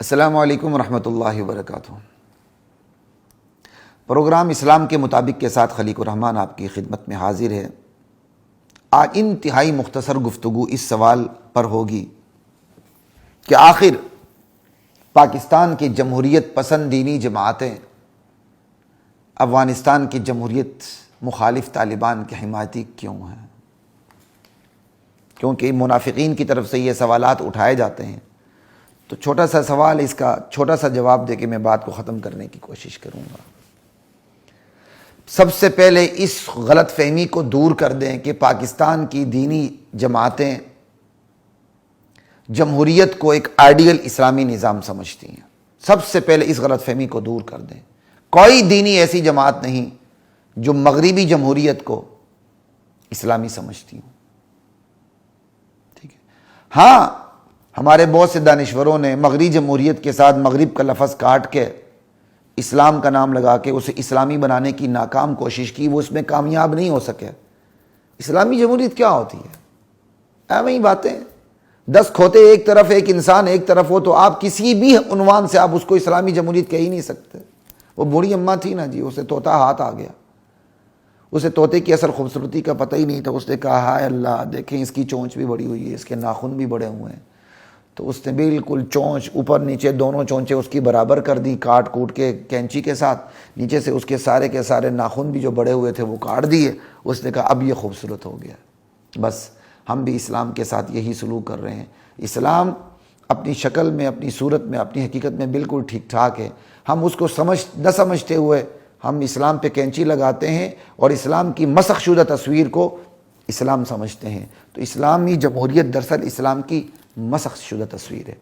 السلام علیکم ورحمۃ اللہ وبرکاتہ۔ پروگرام اسلام کے مطابق کے ساتھ خلیق الرحمن آپ کی خدمت میں حاضر ہے۔ آج انتہائی مختصر گفتگو اس سوال پر ہوگی کہ آخر پاکستان کی جمہوریت پسند دینی جماعتیں افغانستان کی جمہوریت مخالف طالبان کے حمایتی کیوں ہیں؟ کیونکہ منافقین کی طرف سے یہ سوالات اٹھائے جاتے ہیں، تو چھوٹا سا سوال، اس کا چھوٹا سا جواب دے کے میں بات کو ختم کرنے کی کوشش کروں گا۔ سب سے پہلے اس غلط فہمی کو دور کر دیں کہ پاکستان کی دینی جماعتیں جمہوریت کو ایک آئیڈیل اسلامی نظام سمجھتی ہیں۔ سب سے پہلے اس غلط فہمی کو دور کر دیں۔ کوئی دینی ایسی جماعت نہیں جو مغربی جمہوریت کو اسلامی سمجھتی ہوں، ٹھیک ہے؟ ہاں، ہمارے بہت سے دانشوروں نے مغربی جمہوریت کے ساتھ مغرب کا لفظ کاٹ کے اسلام کا نام لگا کے اسے اسلامی بنانے کی ناکام کوشش کی، وہ اس میں کامیاب نہیں ہو سکے۔ اسلامی جمہوریت کیا ہوتی ہے؟ ایویں باتیں، 10 کھوتے ایک طرف، ایک انسان ایک طرف ہو تو آپ کسی بھی عنوان سے آپ اس کو اسلامی جمہوریت کہہ ہی نہیں سکتے۔ وہ بوڑھی اماں تھی نا جی، اسے طوطا ہاتھ آ گیا، اسے طوطے کی اصل خوبصورتی کا پتہ ہی نہیں تھا۔ اس نے کہا ہائے اللہ، دیکھیں اس کی چونچ بھی بڑی ہوئی ہے، اس کے ناخن بھی بڑے ہوئے ہیں، تو اس نے بالکل چونچ اوپر نیچے دونوں چونچیں اس کی برابر کر دی، کاٹ کوٹ کے کینچی کے ساتھ، نیچے سے اس کے سارے ناخن بھی جو بڑے ہوئے تھے وہ کاٹ دیے۔ اس نے کہا اب یہ خوبصورت ہو گیا۔ بس ہم بھی اسلام کے ساتھ یہی سلوک کر رہے ہیں۔ اسلام اپنی شکل میں، اپنی صورت میں، اپنی حقیقت میں بالکل ٹھیک ٹھاک ہے۔ ہم اس کو نہ سمجھتے ہوئے ہم اسلام پہ کینچی لگاتے ہیں اور اسلام کی مسخ شدہ تصویر کو اسلام سمجھتے ہیں۔ تو اسلامی جمہوریت دراصل اسلام کی مسخ شدہ تصویر ہے۔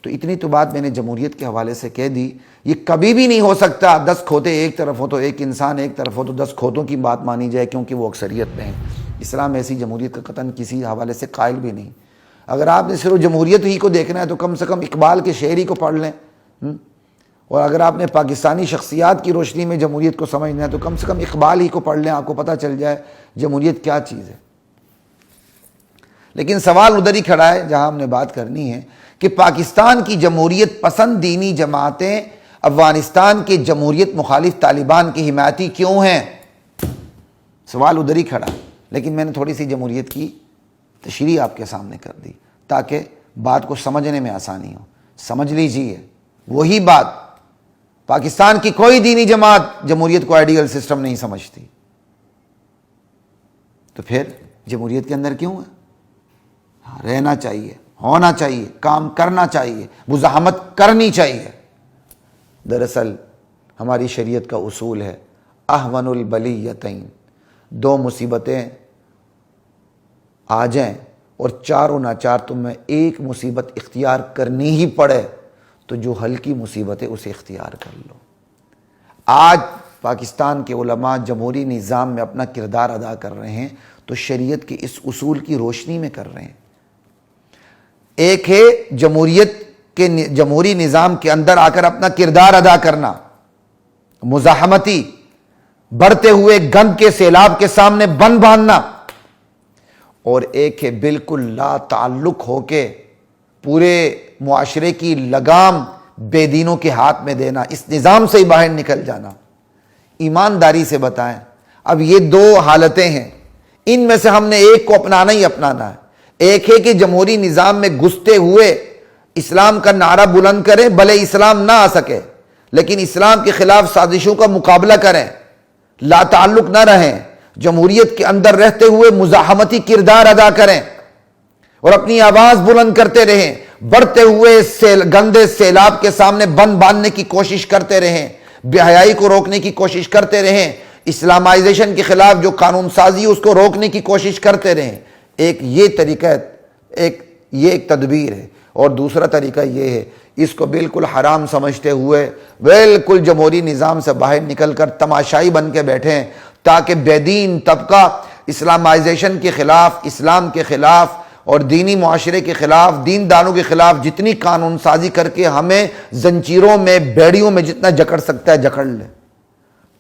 تو اتنی تو بات میں نے جمہوریت کے حوالے سے کہہ دی۔ یہ کبھی بھی نہیں ہو سکتا 10 کھوتے ایک طرف ہو تو ایک انسان ایک طرف ہو تو 10 کھوتوں کی بات مانی جائے، کیونکہ وہ اکثریت میں ہیں۔ اسلام ایسی جمہوریت کا قطعاً کسی حوالے سے قائل بھی نہیں۔ اگر آپ نے صرف جمہوریت ہی کو دیکھنا ہے تو کم سے کم اقبال کے شعر ہی کو پڑھ لیں، اور اگر آپ نے پاکستانی شخصیات کی روشنی میں جمہوریت کو سمجھنا ہے تو کم سے کم اقبال ہی کو پڑھ لیں، آپ کو پتہ چل جائے جمہوریت کیا چیز ہے۔ لیکن سوال ادھر ہی کھڑا ہے جہاں ہم نے بات کرنی ہے کہ پاکستان کی جمہوریت پسند دینی جماعتیں افغانستان کے جمہوریت مخالف طالبان کی حمایتی کیوں ہیں؟ سوال ادھر ہی کھڑا ہے۔ لیکن میں نے تھوڑی سی جمہوریت کی تشریح آپ کے سامنے کر دی تاکہ بات کو سمجھنے میں آسانی ہو۔ سمجھ لیجیے، وہی بات، پاکستان کی کوئی دینی جماعت جمہوریت کو آئیڈیل سسٹم نہیں سمجھتی، تو پھر جمہوریت کے اندر کیوں ہے؟ رہنا چاہیے، ہونا چاہیے، کام کرنا چاہیے، مزاحمت کرنی چاہیے۔ دراصل ہماری شریعت کا اصول ہے احون البلیتین، 2 مصیبتیں آ جائیں اور چاروں ناچار تمہیں ایک مصیبت اختیار کرنی ہی پڑے تو جو ہلکی مصیبت ہے اسے اختیار کر لو۔ آج پاکستان کے علماء جمہوری نظام میں اپنا کردار ادا کر رہے ہیں تو شریعت کے اس اصول کی روشنی میں کر رہے ہیں۔ ایک ہے جمہوریت کے جمہوری نظام کے اندر آ کر اپنا کردار ادا کرنا، مزاحمتی، بڑھتے ہوئے گند کے سیلاب کے سامنے بند باندھنا، اور ایک ہے بالکل لا تعلق ہو کے پورے معاشرے کی لگام بے دینوں کے ہاتھ میں دینا، اس نظام سے ہی باہر نکل جانا۔ ایمانداری سے بتائیں، اب یہ 2 حالتیں ہیں، ان میں سے ہم نے ایک کو اپنانا ہی اپنانا ہے۔ ایک ہے کہ جمہوری نظام میں گھستے ہوئے اسلام کا نعرہ بلند کریں، بھلے اسلام نہ آ سکے لیکن اسلام کے خلاف سازشوں کا مقابلہ کریں، لا تعلق نہ رہیں، جمہوریت کے اندر رہتے ہوئے مزاحمتی کردار ادا کریں اور اپنی آواز بلند کرتے رہیں، بڑھتے ہوئے گندے سیلاب کے سامنے بند باندھنے کی کوشش کرتے رہیں، بے حیائی کو روکنے کی کوشش کرتے رہیں، اسلامائزیشن کے خلاف جو قانون سازی اس کو روکنے کی کوشش کرتے رہیں۔ ایک یہ طریقہ ایک تدبیر ہے، اور دوسرا طریقہ یہ ہے اس کو بالکل حرام سمجھتے ہوئے بالکل جمہوری نظام سے باہر نکل کر تماشائی بن کے بیٹھیں تاکہ بے دین طبقہ اسلامائزیشن کے خلاف، اسلام کے خلاف اور دینی معاشرے کے خلاف، دینداروں کے خلاف جتنی قانون سازی کر کے ہمیں زنجیروں میں، بیڑیوں میں جتنا جکڑ سکتا ہے جکڑ لے۔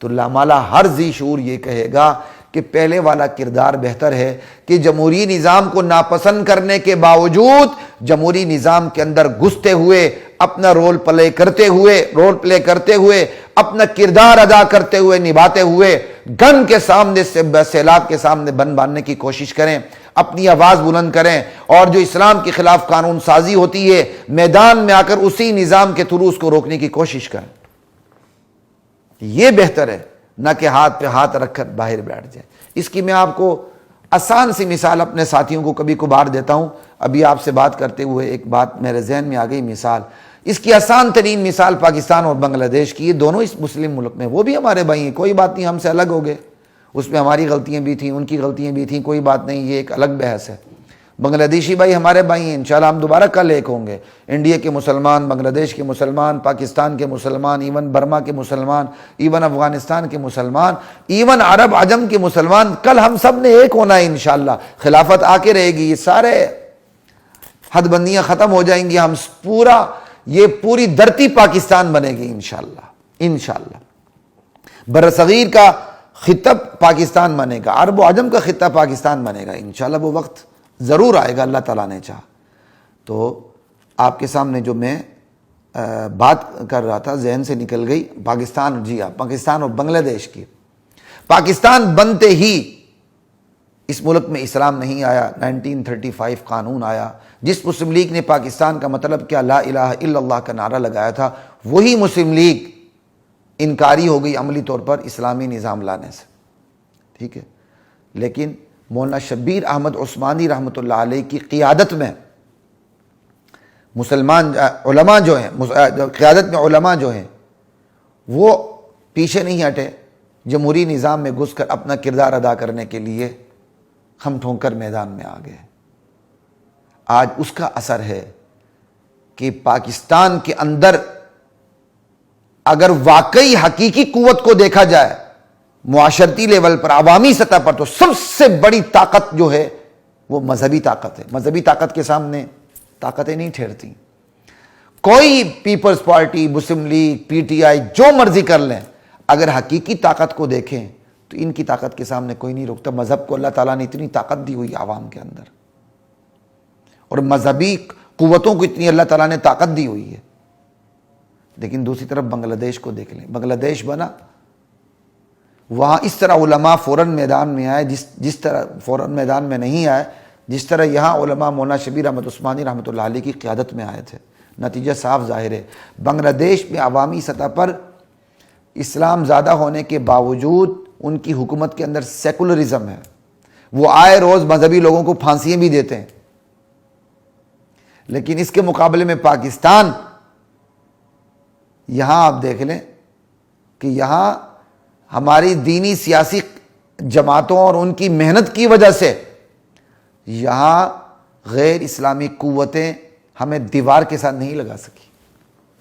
تو لامالا ہر ذی شعور یہ کہے گا کہ پہلے والا کردار بہتر ہے کہ جمہوری نظام کو ناپسند کرنے کے باوجود جمہوری نظام کے اندر گھستے ہوئے اپنا رول پلے کرتے ہوئے اپنا کردار ادا کرتے ہوئے نبھاتے ہوئے گن کے سامنے سے سیلاب کے سامنے بن باندھنے کی کوشش کریں، اپنی آواز بلند کریں، اور جو اسلام کے خلاف قانون سازی ہوتی ہے میدان میں آ کر اسی نظام کے تھرو اس کو روکنے کی کوشش کریں۔ یہ بہتر ہے نہ کہ ہاتھ پہ ہاتھ رکھ کر باہر بیٹھ جائے۔ اس کی میں آپ کو آسان سی مثال اپنے ساتھیوں کو کبھی کبھار دیتا ہوں۔ ابھی آپ سے بات کرتے ہوئے ایک بات میرے ذہن میں آ گئی مثال، اس کی آسان ترین مثال پاکستان اور بنگلہ دیش کی، یہ دونوں اس مسلم ملک میں، وہ بھی ہمارے بھائی ہیں، کوئی بات نہیں، ہم سے الگ ہو گئے، اس میں ہماری غلطیاں بھی تھیں، ان کی غلطیاں بھی تھیں، کوئی بات نہیں، یہ ایک الگ بحث ہے۔ بنگلہ دیشی بھائی ہمارے بھائی ہیں، انشاءاللہ ہم دوبارہ کل ایک ہوں گے۔ انڈیا کے مسلمان، بنگلہ دیش کے مسلمان، پاکستان کے مسلمان، ایون برما کے مسلمان، ایون افغانستان کے مسلمان، ایون عرب عجم کے مسلمان، کل ہم سب نے ایک ہونا ہے انشاءاللہ۔ خلافت آ کے رہے گی، یہ سارے حد بندیاں ختم ہو جائیں گی، ہم یہ پوری دھرتی پاکستان بنے گی انشاءاللہ۔ برصغیر کا خطہ پاکستان بنے گا، عرب و عجم کا خطہ پاکستان بنے گا انشاءاللہ، وہ وقت ضرور آئے گا، اللہ تعالیٰ نے چاہا۔ تو آپ کے سامنے جو میں بات کر رہا تھا ذہن سے نکل گئی، پاکستان، جی ہاں، پاکستان اور بنگلہ دیش کی۔ پاکستان بنتے ہی اس ملک میں اسلام نہیں آیا، 1935 قانون آیا، جس مسلم لیگ نے پاکستان کا مطلب کیا لا الہ الا اللہ کا نعرہ لگایا تھا، وہی مسلم لیگ انکاری ہو گئی عملی طور پر اسلامی نظام لانے سے، ٹھیک ہے۔ لیکن مولانا شبیر احمد عثمانی رحمۃ اللہ علیہ کی قیادت میں مسلمان علماء جو ہیں، قیادت میں علماء جو ہیں، وہ پیچھے نہیں ہٹے، جمہوری نظام میں گھس کر اپنا کردار ادا کرنے کے لیے ہم ٹھونک کر میدان میں آ گئے۔ آج اس کا اثر ہے کہ پاکستان کے اندر اگر واقعی حقیقی قوت کو دیکھا جائے معاشرتی لیول پر، عوامی سطح پر، تو سب سے بڑی طاقت جو ہے وہ مذہبی طاقت ہے۔ مذہبی طاقت کے سامنے طاقتیں نہیں ٹھہرتی۔ کوئی Peoples Party, Muslim League, P T I, جو مرضی کر لیں، اگر حقیقی طاقت کو دیکھیں تو ان کی طاقت کے سامنے کوئی نہیں رکتا۔ مذہب کو اللہ تعالیٰ نے اتنی طاقت دی ہوئی عوام کے اندر، اور مذہبی قوتوں کو اتنی اللہ تعالیٰ نے طاقت دی ہوئی ہے۔ لیکن دوسری طرف بنگلہ دیش کو دیکھ لیں، بنگلہ دیش بنا، وہاں اس طرح علماء فوراً میدان میں آئے، جس طرح فوراً میدان میں نہیں آئے، جس طرح یہاں علماء مولانا شبیر احمد عثمانی رحمۃ اللہ علیہ کی قیادت میں آئے تھے۔ نتیجہ صاف ظاہر ہے، بنگلہ دیش میں عوامی سطح پر اسلام زیادہ ہونے کے باوجود ان کی حکومت کے اندر سیکولرزم ہے، وہ آئے روز مذہبی لوگوں کو پھانسیاں بھی دیتے ہیں۔ لیکن اس کے مقابلے میں پاکستان، یہاں آپ دیکھ لیں کہ یہاں ہماری دینی سیاسی جماعتوں اور ان کی محنت کی وجہ سے یہاں غیر اسلامی قوتیں ہمیں دیوار کے ساتھ نہیں لگا سکی۔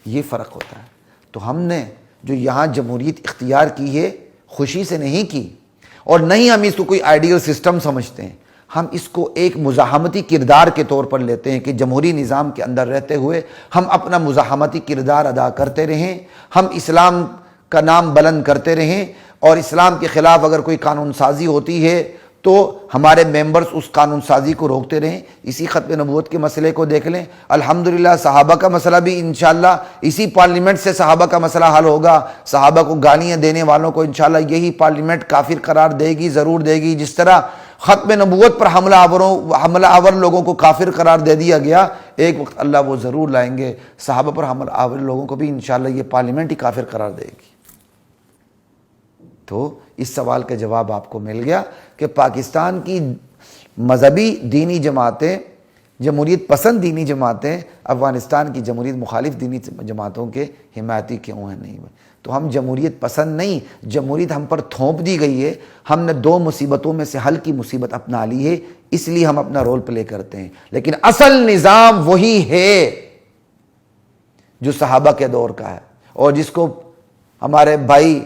یہ فرق ہوتا ہے۔ تو ہم نے جو یہاں جمہوریت اختیار کی ہے، خوشی سے نہیں کی، اور نہیں ہم اس کو کوئی آئیڈیل سسٹم سمجھتے ہیں، ہم اس کو ایک مزاحمتی کردار کے طور پر لیتے ہیں کہ جمہوری نظام کے اندر رہتے ہوئے ہم اپنا مزاحمتی کردار ادا کرتے رہیں، ہم اسلام کا نام بلند کرتے رہیں، اور اسلام کے خلاف اگر کوئی قانون سازی ہوتی ہے تو ہمارے ممبرز اس قانون سازی کو روکتے رہیں۔ اسی ختم نبوت کے مسئلے کو دیکھ لیں، الحمدللہ صحابہ کا مسئلہ بھی انشاءاللہ اسی پارلیمنٹ سے صحابہ کا مسئلہ حل ہوگا۔ صحابہ کو گالیاں دینے والوں کو انشاءاللہ یہی پارلیمنٹ کافر قرار دے گی، ضرور دے گی۔ جس طرح ختم نبوت پر حملہ آور لوگوں کو کافر قرار دے دیا گیا، ایک وقت اللہ وہ ضرور لائیں گے، صحابہ پر حملہ آور لوگوں کو بھی انشاءاللہ یہ پارلیمنٹ ہی کافر قرار دے گی۔ تو اس سوال کا جواب آپ کو مل گیا کہ پاکستان کی مذہبی دینی جماعتیں، جمہوریت پسند دینی جماعتیں افغانستان کی جمہوریت مخالف دینی جماعتوں کے حمایتی کیوں ہیں؟ نہیں، تو ہم جمہوریت پسند نہیں، جمہوریت ہم پر تھوپ دی گئی ہے، ہم نے دو مصیبتوں میں سے حل کی مصیبت اپنا لی ہے، اس لیے ہم اپنا رول پلے کرتے ہیں۔ لیکن اصل نظام وہی ہے جو صحابہ کے دور کا ہے، اور جس کو ہمارے بھائی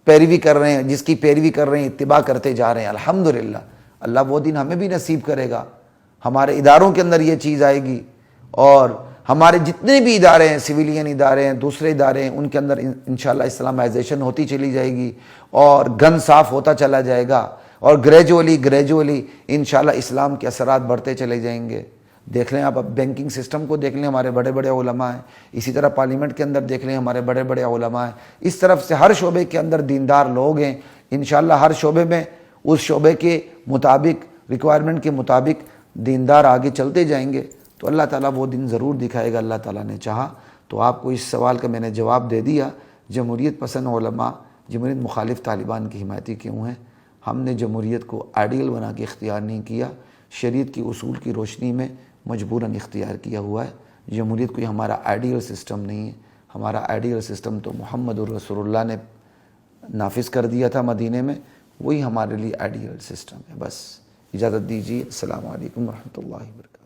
پیروی کر رہے ہیں، جس کی پیروی کر رہے ہیں، اتباع کرتے جا رہے ہیں۔ الحمدللہ اللہ وہ دن ہمیں بھی نصیب کرے گا، ہمارے اداروں کے اندر یہ چیز آئے گی، اور ہمارے جتنے بھی ادارے ہیں، سویلین ادارے ہیں، دوسرے ادارے ہیں، ان کے اندر انشاءاللہ اسلامائزیشن ہوتی چلی جائے گی، اور گن صاف ہوتا چلا جائے گا، اور گریجولی انشاءاللہ اسلام کے اثرات بڑھتے چلے جائیں گے۔ دیکھ لیں آپ اب بینکنگ سسٹم کو دیکھ لیں، ہمارے بڑے بڑے علماء ہیں، اسی طرح پارلیمنٹ کے اندر دیکھ لیں ہمارے بڑے بڑے علماء ہیں، اس طرف سے ہر شعبے کے اندر دیندار لوگ ہیں، انشاءاللہ ہر شعبے میں اس شعبے کے مطابق، ریکوائرمنٹ کے مطابق دیندار آگے چلتے جائیں گے تو اللہ تعالیٰ وہ دن ضرور دکھائے گا، اللہ تعالیٰ نے چاہا۔ تو آپ کو اس سوال کا میں نے جواب دے دیا، جمہوریت پسند علماء جمہوریت مخالف طالبان کی حمایتی کیوں ہیں؟ ہم نے جمہوریت کو آئیڈیل بنا کے اختیار نہیں کیا، شریعت کی اصول کی روشنی میں مجبوراً اختیار کیا ہوا ہے۔ جمہوریت کوئی ہمارا آئیڈیل سسٹم نہیں ہے، ہمارا آئیڈیل سسٹم تو محمد الرسول اللہ نے نافذ کر دیا تھا مدینے میں، وہی ہمارے لیے آئیڈیل سسٹم ہے۔ بس اجازت دیجیے، السلام علیکم ورحمۃ اللہ وبرکاتہ۔